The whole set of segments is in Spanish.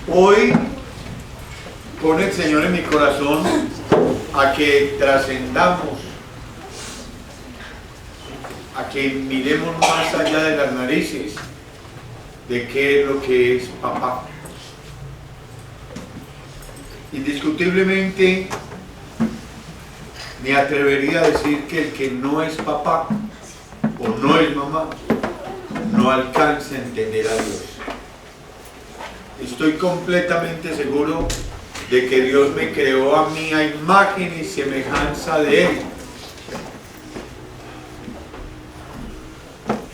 Hoy pone el Señor en mi corazón a que trascendamos, a que miremos más allá de las narices de qué es lo que es papá. Indiscutiblemente me atrevería a decir que el que no es papá o no es mamá no alcanza a entender a Dios. Estoy completamente seguro de que Dios me creó a mí a imagen y semejanza de Él,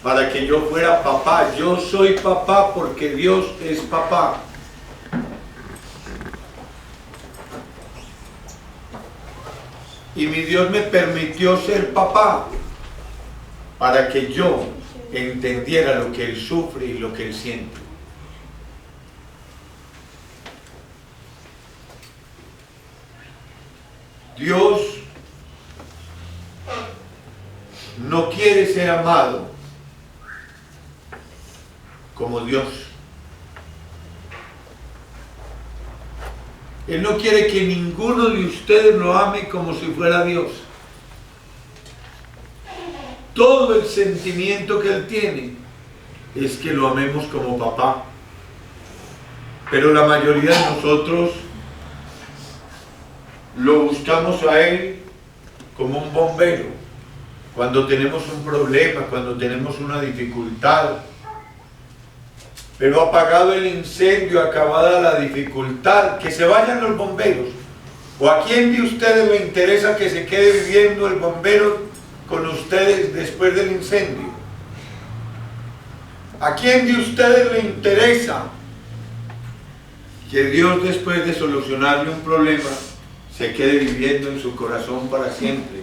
para que yo fuera papá. Yo soy papá porque Dios es papá. Y mi Dios me permitió ser papá para que yo entendiera lo que Él sufre y lo que Él siente. Dios no quiere ser amado como Dios. Él no quiere que ninguno de ustedes lo ame como si fuera Dios. Todo el sentimiento que Él tiene es que lo amemos como papá. Pero la mayoría de nosotros lo buscamos a Él como un bombero. Cuando tenemos un problema, cuando tenemos una dificultad. Pero apagado el incendio, acabada la dificultad, que se vayan los bomberos. ¿O a quién de ustedes le interesa que se quede viviendo el bombero con ustedes después del incendio? ¿A quién de ustedes le interesa que Dios, después de solucionarle un problema, se quede viviendo en su corazón para siempre?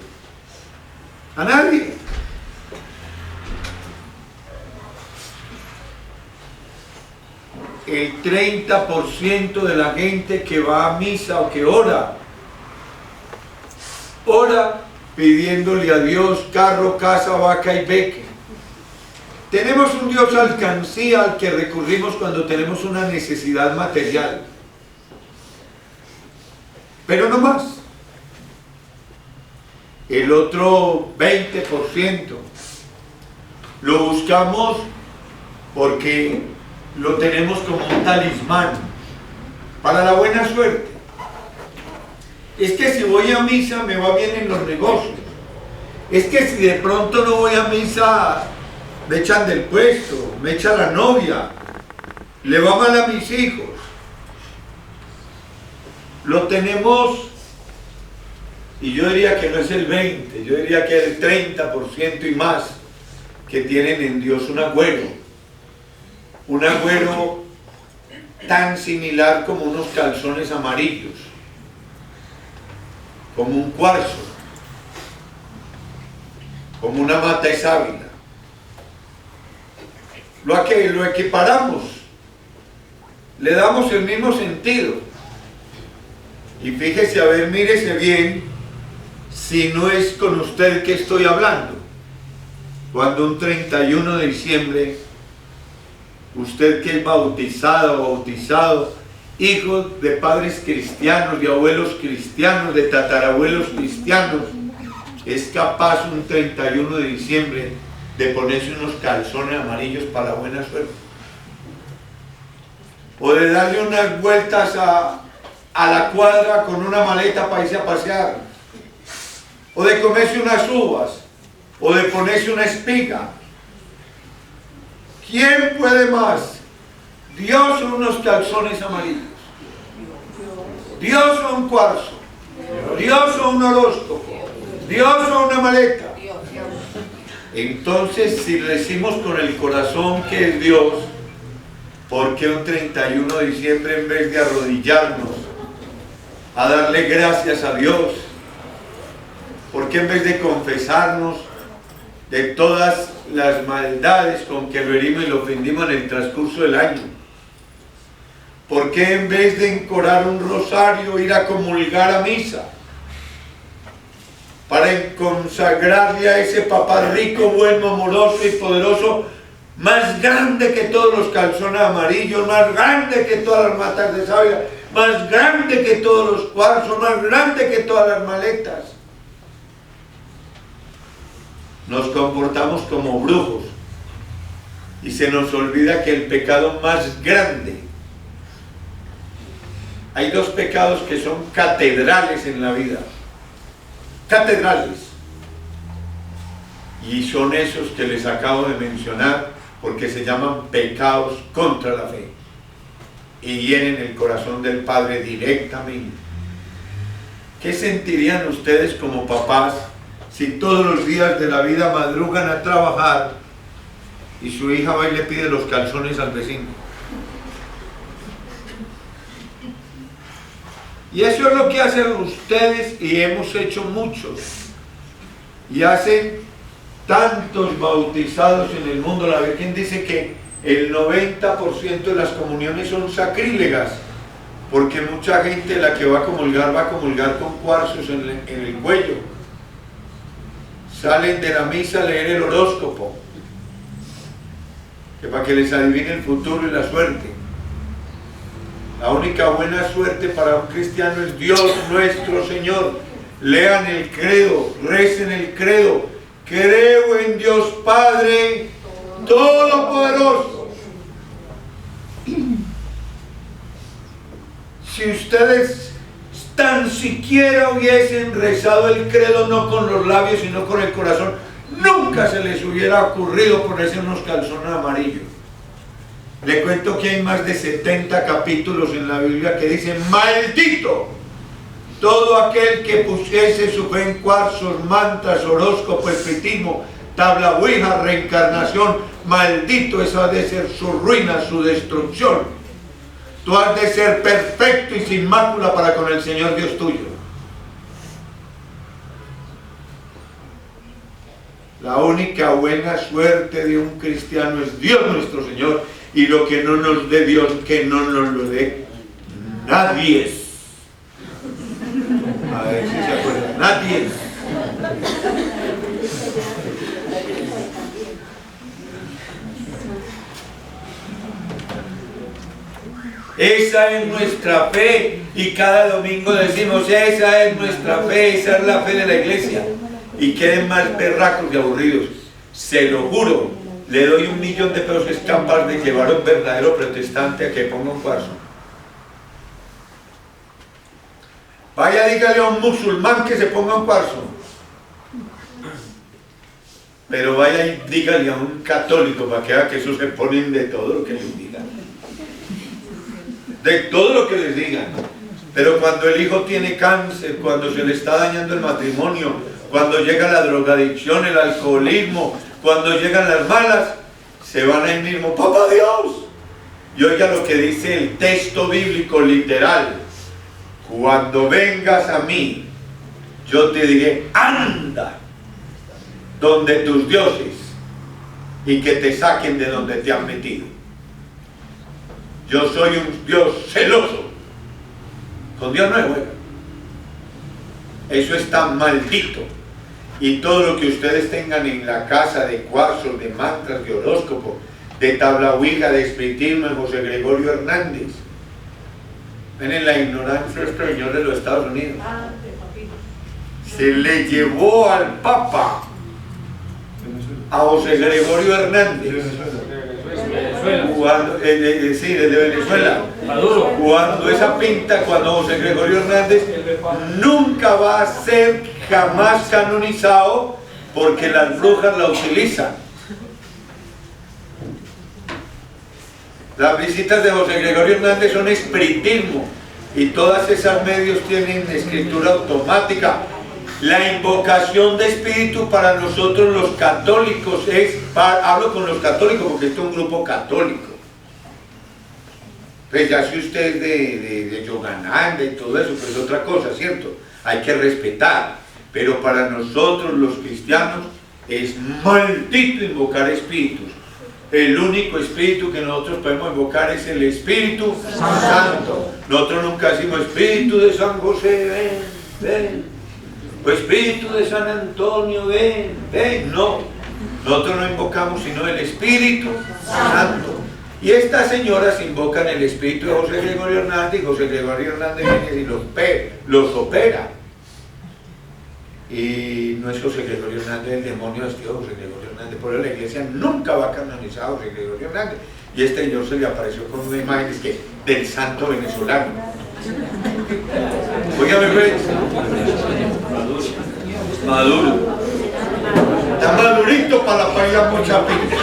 A nadie. El 30% de la gente que va a misa o que ora pidiéndole a Dios carro, casa, vaca y beque. Tenemos un Dios alcancía al que recurrimos cuando tenemos una necesidad material, pero no más. El otro 20% lo buscamos porque lo tenemos como un talismán para la buena suerte. Es que si voy a misa me va bien en los negocios. Es que si de pronto no voy a misa me echan del puesto, me echa la novia, le va mal a mis hijos. Lo tenemos, y yo diría que no es el 20%, yo diría que el 30% y más que tienen en Dios un agüero tan similar como unos calzones amarillos, como un cuarzo, como una mata de sábila. Lo equiparamos, le damos el mismo sentido. Y fíjese, a ver, mírese bien si no es con usted que estoy hablando. Cuando un 31 de diciembre, usted que es bautizado o bautizado, hijo de padres cristianos, de abuelos cristianos, de tatarabuelos cristianos, es capaz un 31 de diciembre de ponerse unos calzones amarillos para la buena suerte. O de darle unas vueltas a la cuadra con una maleta para irse a pasear. O de comerse unas uvas. O de ponerse una espiga. ¿Quién puede más? ¿Dios o unos calzones amarillos? ¿Dios o un cuarzo? ¿Dios o un horóscopo? ¿Dios o una maleta? Entonces, si le decimos con el corazón que es Dios, ¿por qué un 31 de diciembre en vez de arrodillarnos a darle gracias a Dios? ¿Por qué en vez de confesarnos de todas las maldades con que lo herimos y lo ofendimos en el transcurso del año? ¿Por qué en vez de encorar un rosario, ir a comulgar a misa? Para consagrarle a ese papá rico, bueno, amoroso y poderoso más grande que todos los calzones amarillos, más grande que todas las matas de sábila, más grande que todos los cuarzos, más grande que todas las maletas. Nos comportamos como brujos y se nos olvida que el pecado más grande, hay dos pecados que son catedrales en la vida, catedrales, y son esos que les acabo de mencionar, porque se llaman pecados contra la fe y hieren el corazón del Padre directamente. ¿Qué sentirían ustedes como papás si todos los días de la vida madrugan a trabajar y su hija va y le pide los calzones al vecino? Y eso es lo que hacen ustedes y hemos hecho muchos. Y hacen tantos bautizados en el mundo. La Virgen dice que el 90% de las comuniones son sacrílegas, porque mucha gente la que va a comulgar con cuarzos en el cuello. Salen de la misa a leer el horóscopo, que para que les adivine el futuro y la suerte. La única buena suerte para un cristiano es Dios nuestro Señor. Lean el credo, recen el credo. Creo en Dios Padre Todopoderoso. Si ustedes tan siquiera hubiesen rezado el credo no con los labios sino con el corazón, nunca se les hubiera ocurrido ponerse unos calzones amarillos. Le cuento que hay más de 70 capítulos en la Biblia que dicen: maldito todo aquel que pusiese su fe en cuarzos, mantas, horóscopo, espiritismo, tabla ouija, reencarnación. Maldito, esa ha de ser su ruina, su destrucción. Tú has de ser perfecto y sin mácula para con el Señor Dios tuyo. La única buena suerte de un cristiano es Dios nuestro Señor, y lo que no nos dé Dios, que no nos lo dé nadie. A ver si se acuerdan, nadie. Esa es nuestra fe, y cada domingo decimos: esa es nuestra fe, esa es la fe de la iglesia. Y queden más berracos y aburridos. Se lo juro, le doy 1.000.000 de pesos, es capaz de llevar a un verdadero protestante a que ponga un cuarzo. Vaya, dígale a un musulmán que se ponga un cuarzo. Pero vaya y dígale a un católico para que vea que eso se ponen de todo lo que les digan. De todo lo que les digan. Pero cuando el hijo tiene cáncer, cuando se le está dañando el matrimonio, cuando llega la drogadicción, el alcoholismo, cuando llegan las malas, se van ahí mismo: ¡Papá Dios! Y oiga lo que dice el texto bíblico literal: cuando vengas a mí, yo te diré: anda donde tus dioses, y que te saquen de donde te han metido. Yo soy un Dios celoso. Con Dios no es bueno. Eso está maldito. Y todo lo que ustedes tengan en la casa de cuarzos, de mantras, de horóscopo, de tabla ouija, de espiritismo, de José Gregorio Hernández. Ven en la ignorancia de este señor de los Estados Unidos. Se le llevó al Papa, a José Gregorio Hernández, cuando, sí, desde Venezuela, cuando esa pinta, cuando José Gregorio Hernández nunca va a ser jamás canonizado, porque las brujas la utilizan. Las visitas de José Gregorio Hernández son espiritismo, y todas esas medios tienen escritura automática. La invocación de espíritu para nosotros los católicos es, hablo con los católicos porque esto es un grupo católico. Pues ya si usted es de Yogananda y todo eso, pues es otra cosa, ¿cierto? Hay que respetar. Pero para nosotros los cristianos es maldito invocar espíritus. El único espíritu que nosotros podemos invocar es el Espíritu Santo. Nosotros nunca decimos: Espíritu de San José, ven, ven. O Espíritu de San Antonio, ven, ven. No. Nosotros no invocamos sino el Espíritu Santo. Y estas señoras invocan el espíritu de José Gregorio Hernández, y José Gregorio Hernández viene y los opera. Y no es José Gregorio Hernández el demonio vestido de José Gregorio Hernández. Por eso la iglesia nunca va a canonizar a José Gregorio Hernández. Y este señor se le apareció con una imagen del santo venezolano. Óigame, pues. Maduro. Está madurito para la paila mucha pinta.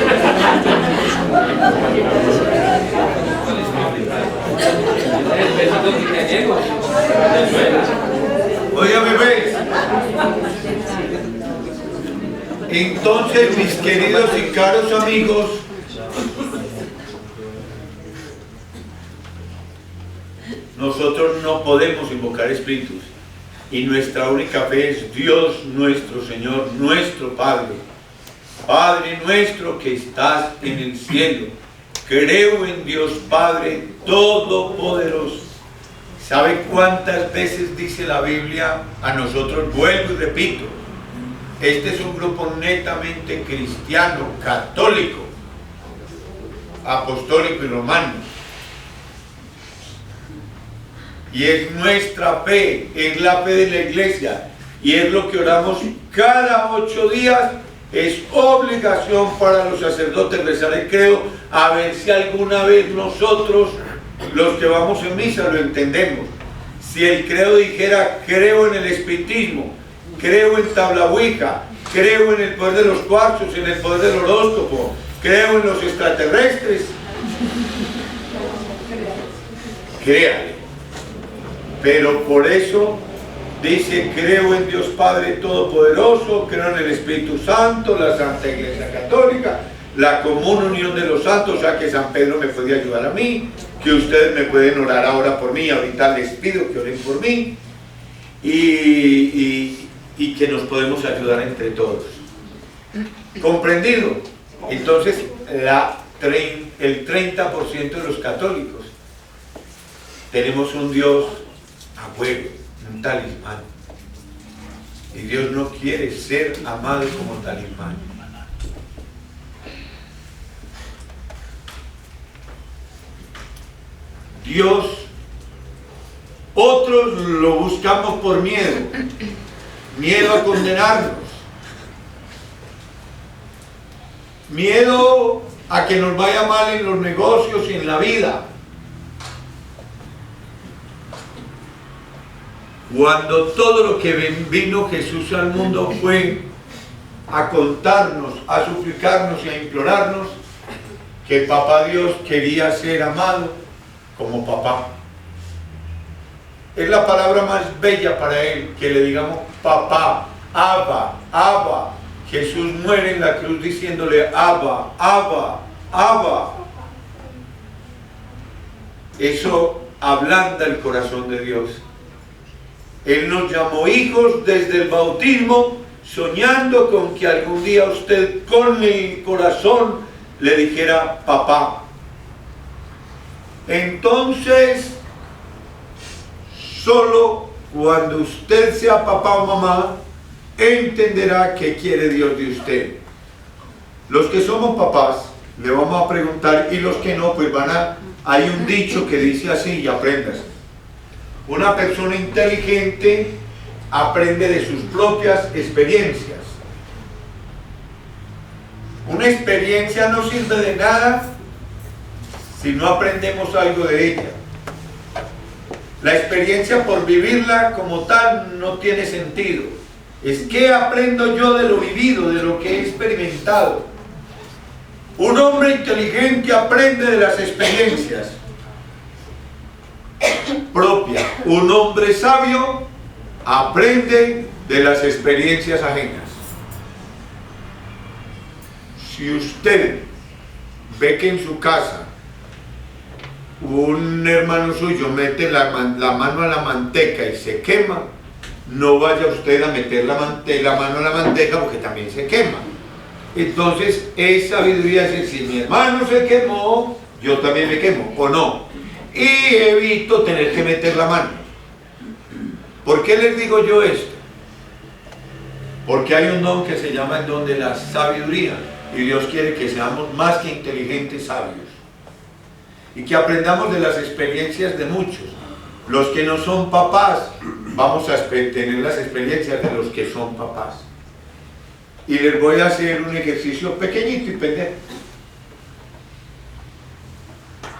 Óigame, pues. Entonces, mis queridos y caros amigos, nosotros no podemos invocar espíritus. Y nuestra única fe es Dios nuestro Señor, nuestro Padre. Padre nuestro que estás en el cielo. Creo en Dios Padre Todopoderoso. ¿Sabe cuántas veces dice la Biblia a nosotros? Vuelvo y repito. Este es un grupo netamente cristiano, católico, apostólico y romano. Y es nuestra fe, es la fe de la iglesia, y es lo que oramos cada 8 días. Es obligación para los sacerdotes rezar el credo, a ver si alguna vez nosotros, los que vamos en misa, lo entendemos. Si el credo dijera, creo en el espiritismo, creo en tabla ouija, creo en el poder de los cuarzos, en el poder del horóscopo, creo en los extraterrestres, créale. Pero por eso dice, creo en Dios Padre Todopoderoso, creo en el Espíritu Santo, la Santa Iglesia Católica, la común unión de los santos, o sea que San Pedro me puede ayudar a mí, que ustedes me pueden orar ahora por mí, ahorita les pido que oren por mí, y que nos podemos ayudar entre todos. ¿Comprendido? Entonces, el 30% de los católicos tenemos un Dios a huevo, un talismán. Y Dios no quiere ser amado como talismán. Dios, otros lo buscamos por miedo, miedo a condenarnos, miedo a que nos vaya mal en los negocios y en la vida. Cuando todo lo que vino Jesús al mundo fue a contarnos, a suplicarnos y a implorarnos que Papá Dios quería ser amado como papá. Es la palabra más bella para Él, que le digamos papá, Abba, Abba. Jesús muere en la cruz diciéndole Abba, Abba, Abba. Eso ablanda el corazón de Dios. Él nos llamó hijos desde el bautismo, soñando con que algún día usted con el corazón le dijera papá. Entonces, solo cuando usted sea papá o mamá, entenderá qué quiere Dios de usted. Los que somos papás, le vamos a preguntar, y los que no, pues hay un dicho que dice así, y aprendas. Una persona inteligente aprende de sus propias experiencias. Una experiencia no sirve de nada si no aprendemos algo de ella. La experiencia por vivirla como tal no tiene sentido. Es que aprendo yo de lo vivido, de lo que he experimentado. Un hombre inteligente aprende de las experiencias propias. Un hombre sabio aprende de las experiencias ajenas. Si usted ve que en su casa un hermano suyo mete la mano a la manteca y se quema, no vaya usted a meter la mano a la manteca porque también se quema. Entonces es sabiduría decir, si mi hermano se quemó, yo también me quemo, o no. Y evito tener que meter la mano. ¿Por qué les digo yo esto? Porque hay un don que se llama el don de la sabiduría. Y Dios quiere que seamos más que inteligentes, sabios. Y que aprendamos de las experiencias de muchos. Los que no son papás, vamos a tener las experiencias de los que son papás. Y les voy a hacer un ejercicio pequeñito y pendejo.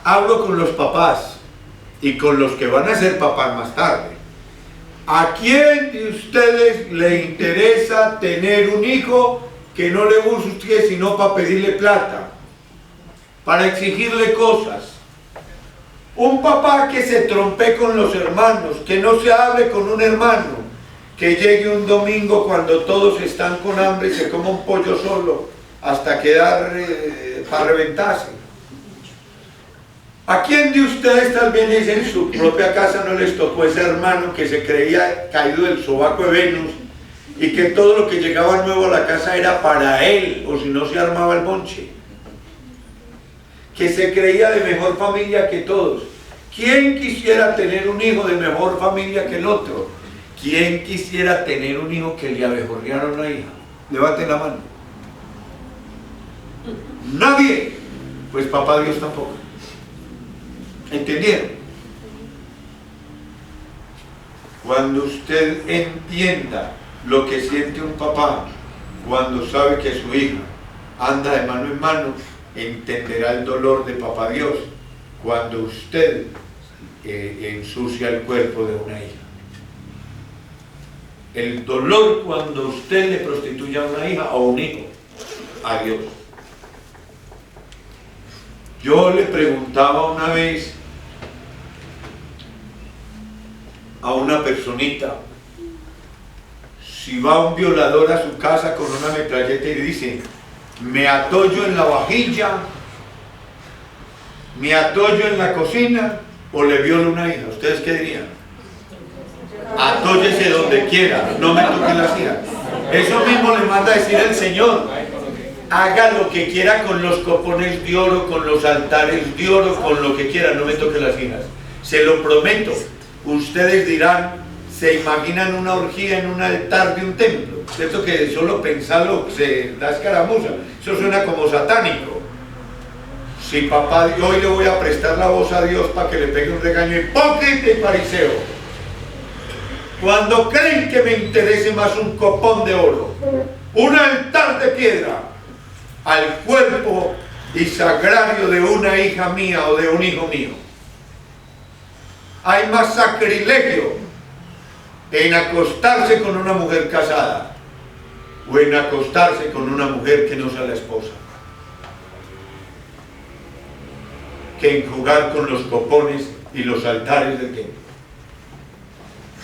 Hablo con los papás y con los que van a ser papás más tarde. ¿A quién de ustedes le interesa tener un hijo que no le busque sino para pedirle plata, para exigirle cosas? Un papá que se trompe con los hermanos, que no se hable con un hermano, que llegue un domingo cuando todos están con hambre y se coma un pollo solo hasta quedar para reventarse. ¿A quién de ustedes tal vez en su propia casa no les tocó ese hermano que se creía caído del sobaco de Venus y que todo lo que llegaba nuevo a la casa era para él, o si no se armaba el bonche? Que se creía de mejor familia que todos. ¿Quién quisiera tener un hijo de mejor familia que el otro? ¿Quién quisiera tener un hijo que le abejorreara a una hija? Levanten la mano. Nadie. Pues papá Dios tampoco. ¿Entendieron? Cuando usted entienda lo que siente un papá cuando sabe que su hija anda de mano en mano, entenderá el dolor de papá Dios cuando usted ensucia el cuerpo de una hija. El dolor cuando usted le prostituye a una hija o un hijo a Dios. Yo le preguntaba una vez a una personita si va un violador a su casa con una metralleta y dice: me atollo en la vajilla, me atollo en la cocina o le violo una hija. ¿Ustedes qué dirían? Atóllese donde quiera, no me toque las hijas. Eso mismo le manda a decir el Señor. Haga lo que quiera con los copones de oro, con los altares de oro, con lo que quiera, no me toque las hijas. Se lo prometo. Ustedes dirán, se imaginan una orgía en un altar de un templo, ¿cierto? Que solo pensarlo se da escaramuza. Eso suena como satánico. Si papá, hoy le voy a prestar la voz a Dios para que le pegue un regaño hipócrita y fariseo. Cuando creen que me interese más un copón de oro, un altar de piedra, al cuerpo y sagrario de una hija mía o de un hijo mío. Hay más sacrilegio en acostarse con una mujer casada o en acostarse con una mujer que no sea la esposa, que en jugar con los copones y los altares del templo.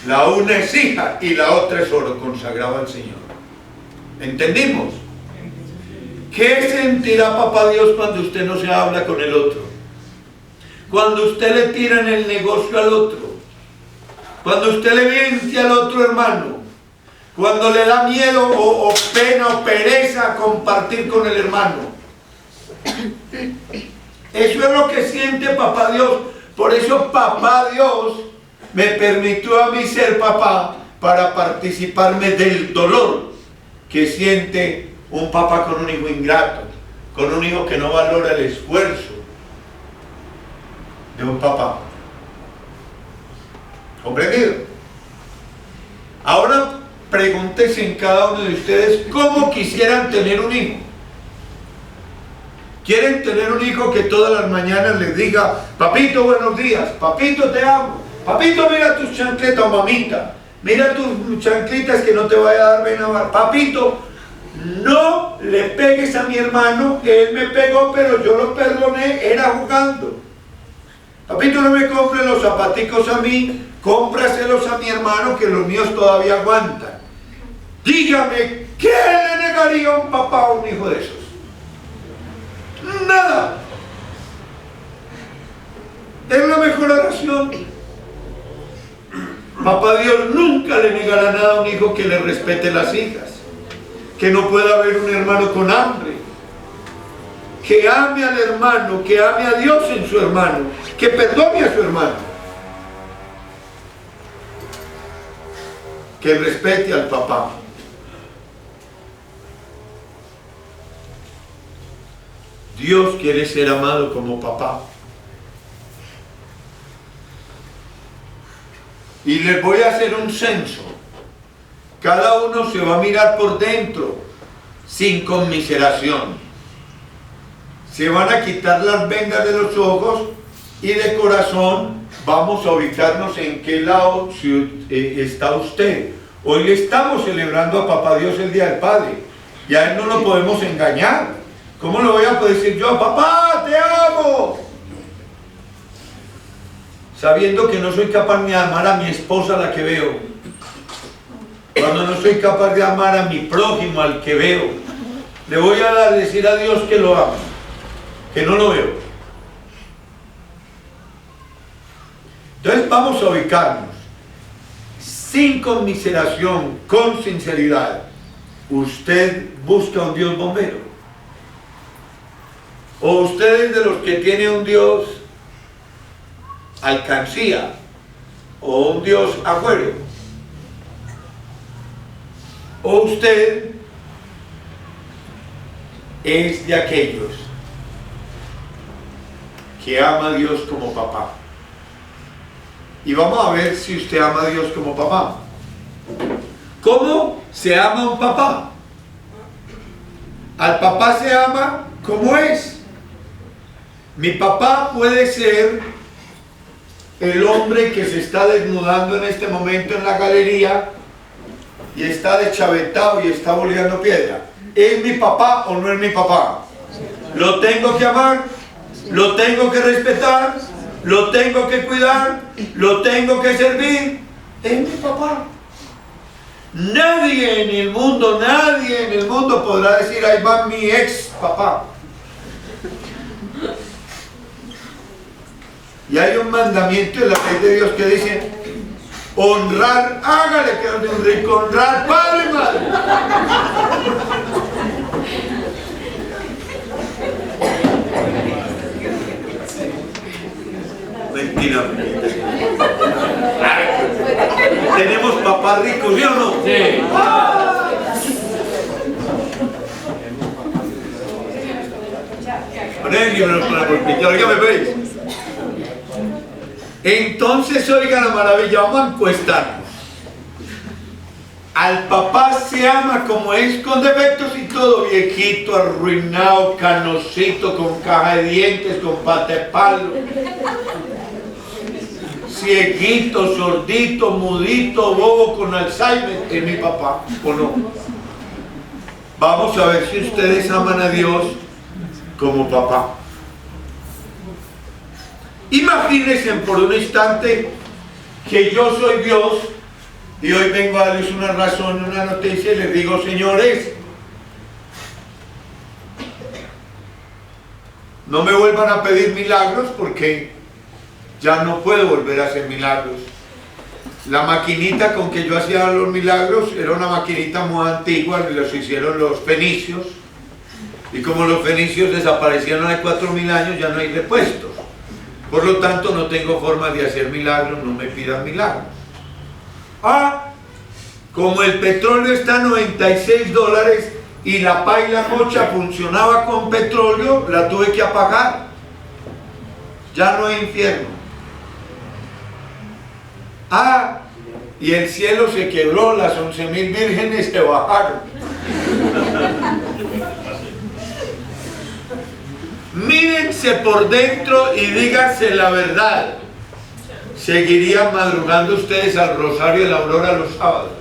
La una es hija y la otra es oro consagrado al Señor. ¿Entendimos? ¿Qué sentirá papá Dios cuando usted no se habla con el otro? Cuando usted le tira en el negocio al otro, cuando usted le miente al otro hermano, cuando le da miedo o pena o pereza compartir con el hermano. Eso es lo que siente papá Dios. Por eso papá Dios me permitió a mí ser papá, para participarme del dolor que siente un papá con un hijo ingrato, con un hijo que no valora el esfuerzo de un papá. ¿Comprendido? Ahora pregúntese en cada uno de ustedes cómo quisieran tener un hijo. ¿Quieren tener un hijo que todas las mañanas les diga: papito, buenos días, papito, te amo, papito, mira tus chancletas, o mamita, mira tus chanclitas que no te vaya a dar vena, papito, no le pegues a mi hermano, que él me pegó pero yo lo perdoné, era jugando. Papito, no me compre los zapaticos a mí, cómpraselos a mi hermano, que los míos todavía aguantan. Dígame, ¿qué le negaría a un papá a un hijo de esos? Nada. Es la mejor oración. Papá Dios nunca le negará nada a un hijo que le respete las hijas, que no pueda haber un hermano con hambre, que ame al hermano, que ame a Dios en su hermano, que perdone a su hermano, que respete al papá. Dios quiere ser amado como papá. Y les voy a hacer un censo. Cada uno se va a mirar por dentro, sin conmiseración. Se van a quitar las vendas de los ojos y de corazón vamos a ubicarnos en qué lado está usted. Hoy le estamos celebrando a Papá Dios el Día del Padre. Y a Él no lo podemos engañar. ¿Cómo le voy a poder decir yo, papá, te amo? Sabiendo que no soy capaz ni de amar a mi esposa, la que veo. Cuando no soy capaz de amar a mi prójimo, al que veo. Le voy a decir a Dios que lo amo, que no lo veo. Entonces vamos a ubicarnos. Sin conmiseración, con sinceridad. ¿Usted busca un Dios bombero? ¿O usted es de los que tiene un Dios alcancía? ¿O un Dios agüero? ¿O usted es de aquellos que ama a Dios como papá? Y vamos a ver si usted ama a Dios como papá. ¿Cómo se ama a un papá? Al papá se ama como es. Mi papá puede ser el hombre que se está desnudando en este momento en la galería y está deschavetado y está boleando piedra. ¿Es mi papá o no es mi papá? ¿Lo tengo que amar? ¿Lo tengo que respetar? ¿Lo tengo que cuidar? ¿Lo tengo que servir? Es mi papá. Nadie en el mundo podrá decir, ahí va mi ex papá. Y hay un mandamiento en la ley de Dios que dice, honrar, hágale que es de un rico, honrar padre y madre. Mentira. ¿Tenemos papás ricos, sí o no? Sí. Ya me veis. Entonces, oigan la maravilla, vamos a encuestarnos. Al papá se ama como es, con defectos y todo, viejito, arruinado, canosito, con caja de dientes, con pata de palo, cieguito, sordito, mudito, bobo, con Alzheimer. ¿Es mi papá o no? Vamos a ver si ustedes aman a Dios como papá. Imagínense por un instante que yo soy Dios y hoy vengo a darles una razón, una noticia y les digo, señores, no me vuelvan a pedir milagros porque ya no puedo volver a hacer milagros. La maquinita con que yo hacía los milagros era una maquinita muy antigua, los hicieron los fenicios, y como los fenicios desaparecieron hace 4000 años, ya no hay repuestos. Por lo tanto, no tengo forma de hacer milagros, no me pidan milagros. Como el petróleo está a $96 y la paila mocha funcionaba con petróleo, la tuve que apagar. Ya no hay infierno. Y el cielo se quebró, las 11.000 vírgenes se bajaron. Mírense por dentro y díganse la verdad. ¿Seguirían madrugando ustedes al rosario de la aurora los sábados?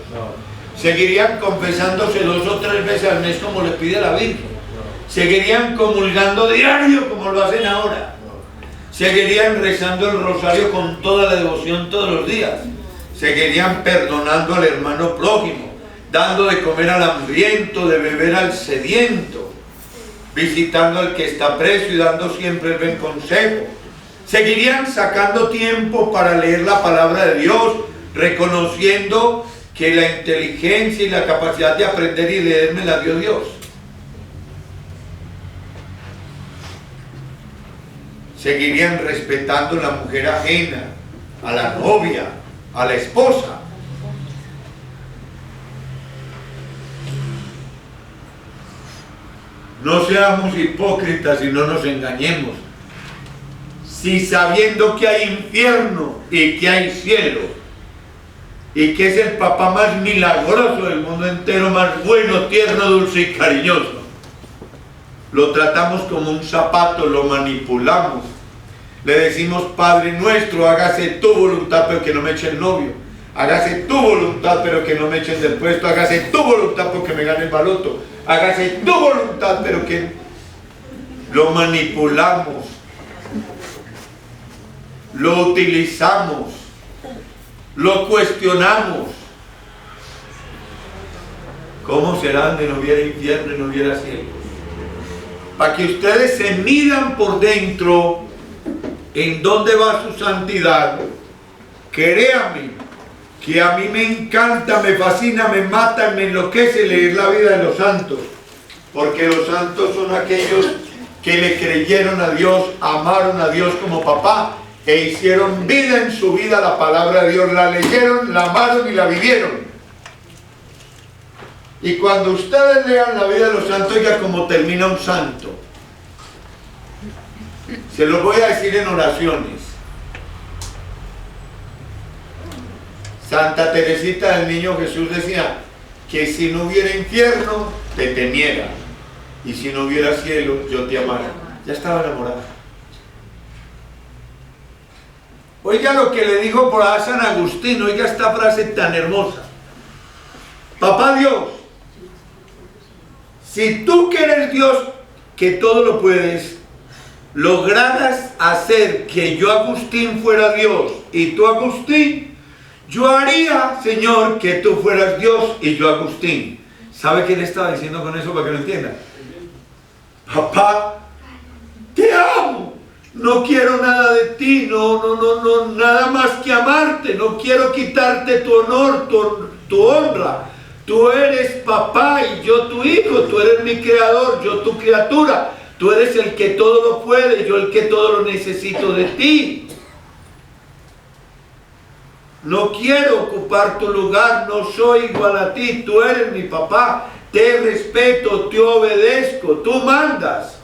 ¿Seguirían confesándose 2 o 3 veces al mes como les pide la Virgen? ¿Seguirían comulgando diario como lo hacen ahora? ¿Seguirían rezando el rosario con toda la devoción todos los días? ¿Seguirían perdonando al hermano prójimo, dando de comer al hambriento, de beber al sediento, visitando al que está preso y dando siempre el buen consejo? ¿Seguirían sacando tiempo para leer la palabra de Dios, reconociendo que la inteligencia y la capacidad de aprender y leer me la dio Dios? ¿Seguirían respetando a la mujer ajena, a la novia, a la esposa? No seamos hipócritas y no nos engañemos. Si sabiendo que hay infierno y que hay cielo, y que es el papá más milagroso del mundo entero, más bueno, tierno, dulce y cariñoso, lo tratamos como un zapato, lo manipulamos. Le decimos, Padre nuestro, hágase tu voluntad, pero que no me eche el novio. Hágase tu voluntad, pero que no me echen del puesto. Hágase tu voluntad, porque me gane el baloto. Hágase tu voluntad, pero que lo manipulamos. Lo utilizamos. Lo cuestionamos. ¿Cómo será donde no hubiera infierno y no hubiera cielo? Para que ustedes se midan por dentro en dónde va su santidad. Créanme que a mí me encanta, me fascina, me mata, me enloquece leer la vida de los santos, porque los santos son aquellos que le creyeron a Dios, amaron a Dios como papá e hicieron vida en su vida la palabra de Dios, la leyeron, la amaron y la vivieron. Y cuando ustedes lean la vida de los santos, oiga cómo termina un santo. Se los voy a decir en oraciones. Santa Teresita del Niño Jesús decía que si no hubiera infierno, te temiera, y si no hubiera cielo, yo te amara. Ya estaba enamorada. Oiga lo que le dijo por ahí San Agustín, oiga esta frase tan hermosa. Papá Dios, si tú que eres Dios, que todo lo puedes, lograras hacer que yo Agustín fuera Dios y tú Agustín, yo haría, Señor, que tú fueras Dios y yo Agustín. ¿Sabe qué le estaba diciendo con eso para que lo entienda? Papá, te amo. No quiero nada de ti, no, nada más que amarte. No quiero quitarte tu honor, tu honra. Tú eres papá y yo tu hijo. Tú eres mi creador, yo tu criatura. Tú eres el que todo lo puede, yo el que todo lo necesito de ti. No quiero ocupar tu lugar, no soy igual a ti, tú eres mi papá, te respeto, te obedezco, tú mandas.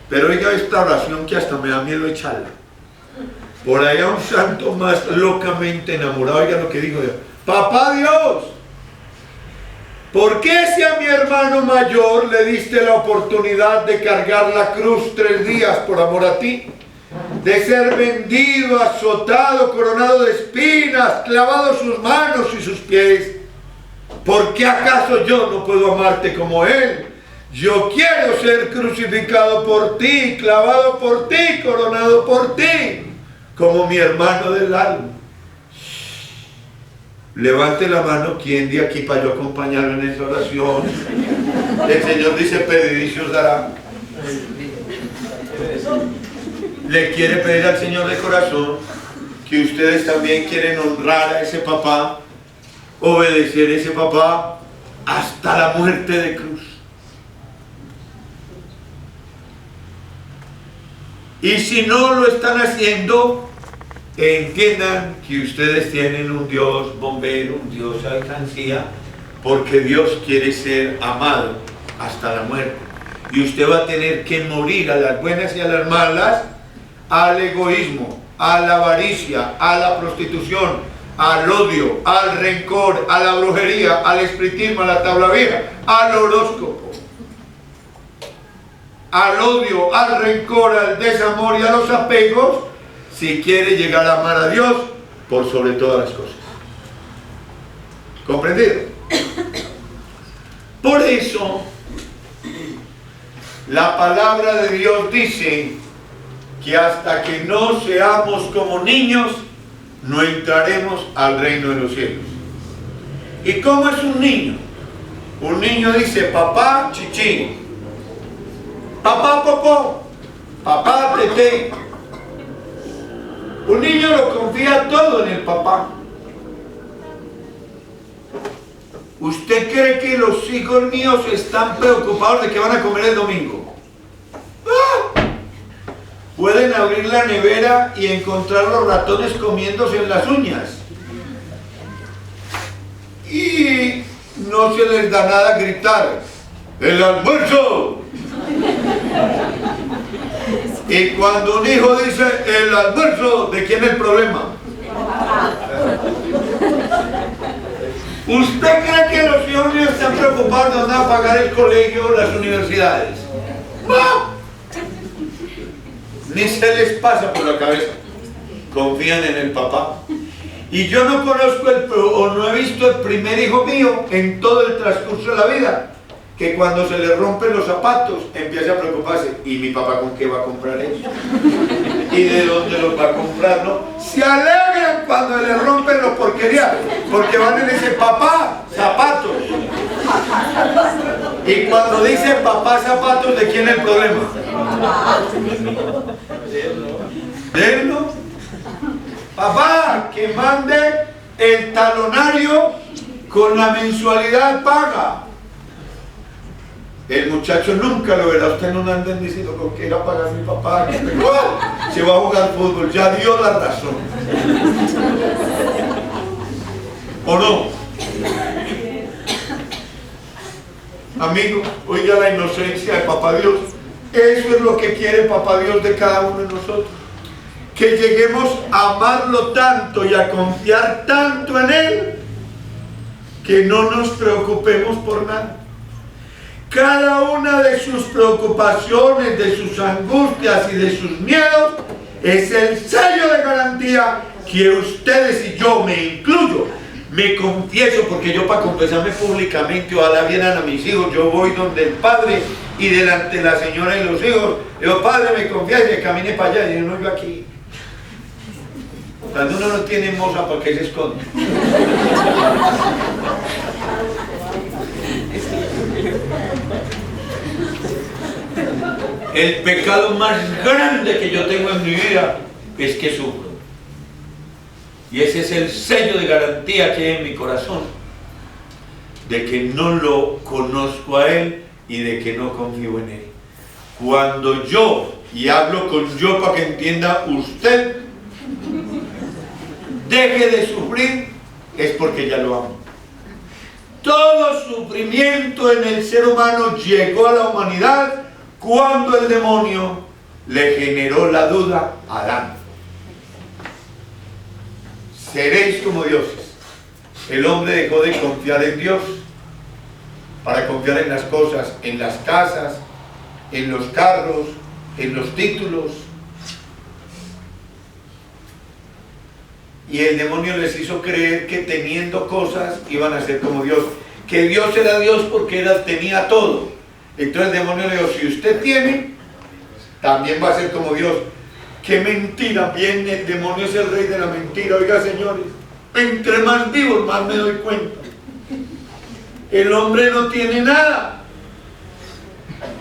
Pero oiga esta oración que hasta me da miedo echarla. Por allá un santo más locamente enamorado, oiga lo que digo yo. Papá Dios, ¿por qué si a mi hermano mayor le diste la oportunidad de cargar la cruz 3 días por amor a ti? De ser vendido, azotado, coronado de espinas, clavado sus manos y sus pies. ¿Por qué acaso yo no puedo amarte como él? Yo quiero ser crucificado por ti, clavado por ti, coronado por ti, como mi hermano del alma. Levante la mano, ¿quién de aquí para yo acompañarlo en esa oración? El Señor dice, pedid y se os dará. Le quiere pedir al Señor de corazón que ustedes también quieren honrar a ese papá, obedecer a ese papá hasta la muerte de cruz. Y si no lo están haciendo, entiendan que ustedes tienen un Dios bombero, un Dios alcancía, porque Dios quiere ser amado hasta la muerte. Y usted va a tener que morir a las buenas y a las malas, al egoísmo, a la avaricia, a la prostitución, al odio, al rencor, a la brujería, al espiritismo, a la tabla vieja, al horóscopo, al odio, al rencor, al desamor y a los apegos, si quiere llegar a amar a Dios por sobre todas las cosas. ¿Comprendido? Por eso, la palabra de Dios dice que hasta que no seamos como niños, no entraremos al reino de los cielos. ¿Y cómo es un niño? Un niño dice, papá, chichi, papá, popó, papá, tete. Un niño lo confía todo en el papá. ¿Usted cree que los hijos míos están preocupados de qué van a comer el domingo? ¡Ah! Pueden abrir la nevera y encontrar los ratones comiéndose en las uñas. Y no se les da nada gritar. el almuerzo. Y cuando un hijo dice el almuerzo, ¿de quién es el problema? ¿Usted cree que los hijos míos están preocupados de dónde van a pagar el colegio o las universidades? ¡No! Ni se les pasa por la cabeza. Confían en el papá. Y yo no conozco o no he visto el primer hijo mío en todo el transcurso de la vida que cuando se le rompen los zapatos empieza a preocuparse. ¿Y mi papá con qué va a comprar eso? ¿Y de dónde los va a comprar? ¿No? Se alegran cuando le rompen los porquerías, porque van y le dicen, papá, zapatos. Y cuando dicen papá, zapatos, ¿de quién es el problema? ¿De él no? Papá, que mande el talonario con la mensualidad paga. El muchacho nunca lo verá. Usted no anda diciendo con qué irá a pagar mi papá. Se va a jugar fútbol. Ya dio la razón. ¿O no? Amigo, oiga la inocencia de Papá Dios. Eso es lo que quiere Papá Dios de cada uno de nosotros. Que lleguemos a amarlo tanto y a confiar tanto en Él que no nos preocupemos por nada. Cada una de sus preocupaciones, de sus angustias y de sus miedos es el sello de garantía que ustedes y yo, me incluyo, me confieso, porque yo para confesarme públicamente, ojalá vieran a mis hijos, yo voy donde el padre y delante de la señora y los hijos, digo, padre, me confieso, que camine para allá, y yo no, yo aquí. Cuando uno no tiene moza, ¿para qué se esconde? El pecado más grande que yo tengo en mi vida es que sufro. Y ese es el sello de garantía que hay en mi corazón, de que no lo conozco a Él y de que no confío en Él. Cuando yo, y hablo con yo para que entienda usted, deje de sufrir, es porque ya lo amo. Todo sufrimiento en el ser humano llegó a la humanidad cuando el demonio le generó la duda a Adán. Seréis como dioses. El hombre dejó de confiar en Dios para confiar en las cosas, en las casas, en los carros, en los títulos. Y el demonio les hizo creer que teniendo cosas iban a ser como Dios. Que Dios era Dios porque tenía todo. Entonces el demonio le dijo, si usted tiene, también va a ser como Dios. ¡Qué mentira! Bien, el demonio es el rey de la mentira. Oiga, señores, entre más vivos, más me doy cuenta. El hombre no tiene nada.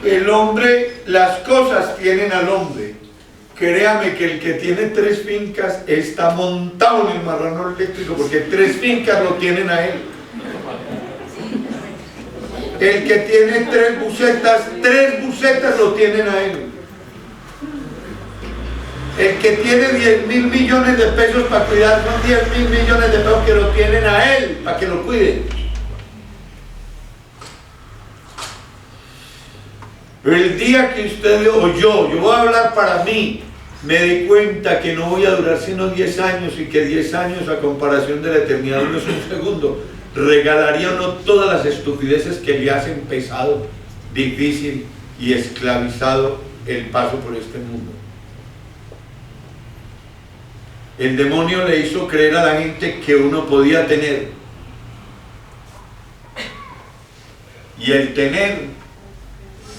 El hombre, las cosas tienen al hombre. Créame que el que tiene 3 fincas está montado en el marrano eléctrico, porque 3 fincas lo tienen a él. El que tiene 3 bucetas lo tienen a él. El que tiene 10.000 millones de pesos para cuidar, son 10.000 millones de pesos que lo tienen a él, para que lo cuiden. El día que usted o yo voy a hablar para mí, me di cuenta que no voy a durar sino 10 años y que 10 años a comparación de la eternidad no es un segundo. Regalaría uno todas las estupideces que le hacen pesado, difícil y esclavizado el paso por este mundo. El demonio le hizo creer a la gente que uno podía tener. Y el tener,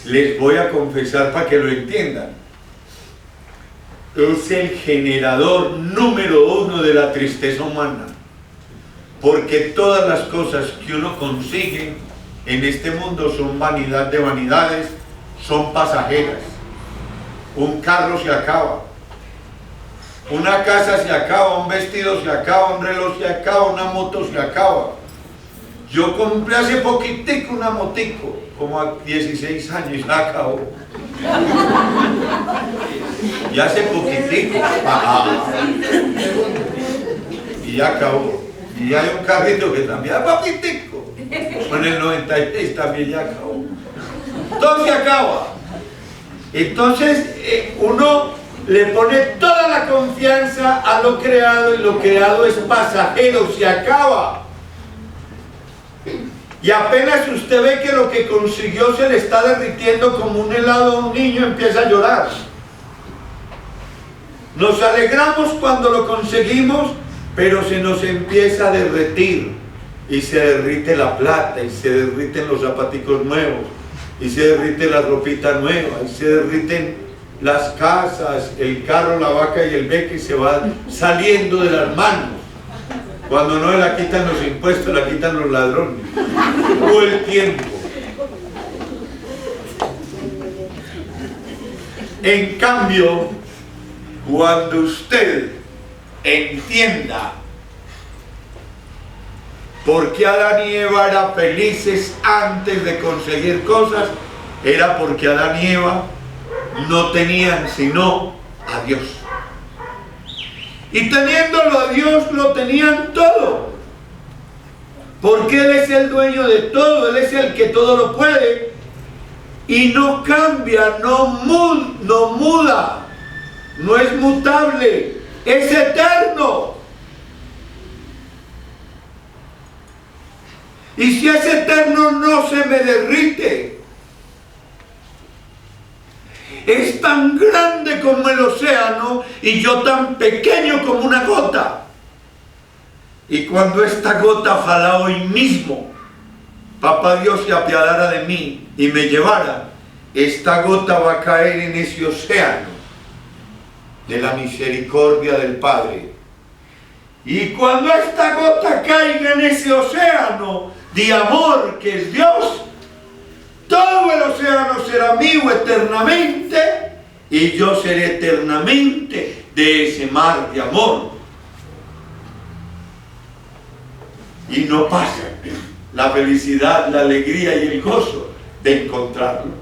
les voy a confesar para que lo entiendan, es el generador número 1 de la tristeza humana. Porque todas las cosas que uno consigue en este mundo son vanidad de vanidades, son pasajeras. Un carro se acaba, una casa se acaba, un vestido se acaba, un reloj se acaba, una moto se acaba. Yo compré hace poquitico una motico, como a 16 años, y la acabó. Y hace poquitico, y ya acabó. Y hay un carrito que también es poquitico, en el 96 también ya acabó. todo se acaba. Entonces uno le pone toda la confianza a lo creado y lo creado es pasajero, se acaba. Y apenas usted ve que lo que consiguió se le está derritiendo como un helado a un niño, empieza a llorar. Nos alegramos cuando lo conseguimos, pero se nos empieza a derretir. Y se derrite la plata, y se derriten los zapaticos nuevos, y se derrite la ropita nueva, y se derriten las casas, el carro, la vaca y el beque, y se va saliendo de las manos. Cuando no la quitan los impuestos, la quitan los ladrones. O el tiempo. En cambio, cuando usted entienda por qué Adán y Eva eran felices antes de conseguir cosas, era porque Adán y Eva no tenían sino a Dios. Y teniéndolo a Dios, lo tenían todo. Porque Él es el dueño de todo, Él es el que todo lo puede. Y no cambia, no muda, no es mutable, es eterno. Y si es eterno, no se me derrite. Es tan grande como el océano y yo tan pequeño como una gota. Y cuando esta gota ojalá hoy mismo Papá Dios se apiadara de mí y me llevara, esta gota va a caer en ese océano de la misericordia del Padre. Y cuando esta gota caiga en ese océano de amor que es Dios, todo el océano será mío eternamente y yo seré eternamente de ese mar de amor. Y no pasa la felicidad, la alegría y el gozo de encontrarlo.